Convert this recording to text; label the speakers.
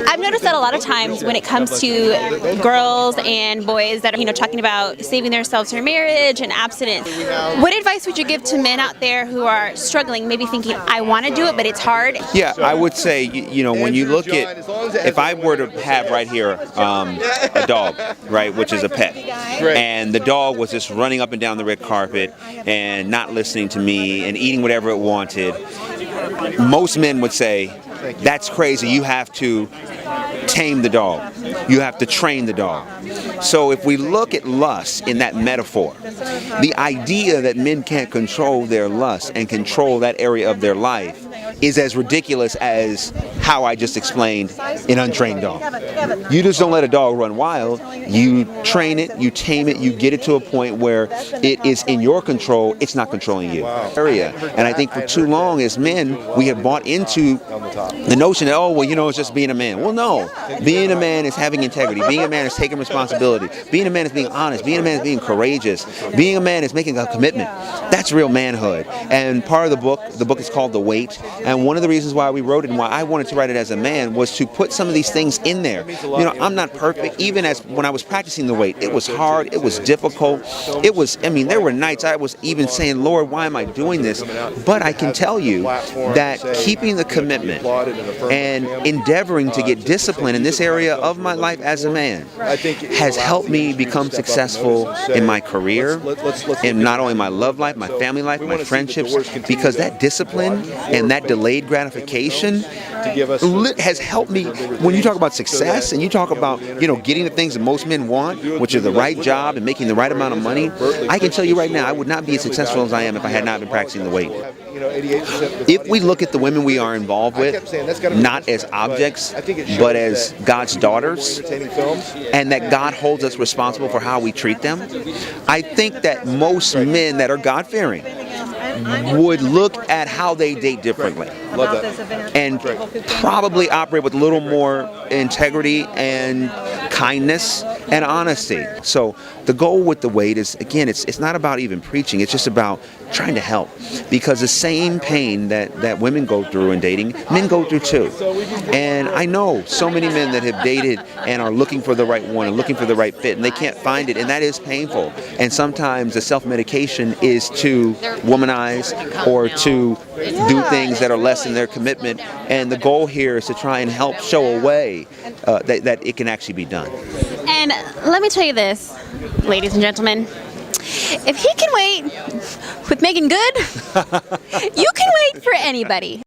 Speaker 1: I've noticed that a lot of times when it comes to girls and boys that are, talking about saving themselves for marriage and abstinence, what advice would you give to men out there who are struggling, maybe thinking, I want to do it, but it's hard?
Speaker 2: Yeah, I would say, when you look at, if I were to have right here a dog, right, which is a pet, and the dog was just running up and down the red carpet and not listening to me and eating whatever it wanted, most men would say, that's crazy. You have to tame the dog. You have to train the dog. So if we look at lust in that metaphor, the idea that men can't control their lust and control that area of their life is as ridiculous as how I just explained an untrained dog. You just don't let a dog run wild. You train it, you tame it, you get it to a point where it is in your control, it's not controlling you. And I think for too long as men, we have bought into the notion that, it's just being a man. Well, no. Being a man is having integrity. Being a man is taking responsibility. Being a man is being honest. Being a man is being courageous. Being a man is making a commitment. That's real manhood. And part of the book is called The Weight. And one of the reasons why we wrote it and why I wanted to write it as a man was to put some of these things in there. I'm not perfect. Even as when I was practicing the weight, it was hard. It was difficult. There were nights I was even saying, Lord, why am I doing this? But I can tell you that keeping the commitment and endeavoring to get discipline in this area of my life as a man has helped me become successful in my career, in not only my love life, my family life, my friendships, because that discipline and that delayed gratification has helped me. When you talk about success and you talk about, getting the things that most men want, which are the right job and making the right amount of money, I can tell you right now, I would not be as successful as I am if I had not been practicing the weight. If we look at the women we are involved with, not as objects, but as God's daughters, and that God holds us responsible for how we treat them, I think that most men that are God-fearing would look at how they date differently and probably operate with a little more integrity and kindness and honesty. So the goal with the weight is, again, it's not about even preaching. It's just about trying to help, because the same pain that women go through in dating, men go through too. And I know so many men that have dated and are looking for the right one and looking for the right fit, and they can't find it, and that is painful. And sometimes the self-medication is to womanize or to do things that are less than their commitment. And the goal here is to try and help show a way that it can actually be done.
Speaker 1: And let me tell you this, ladies and gentlemen, if he can wait with Megan Good, you can wait for anybody.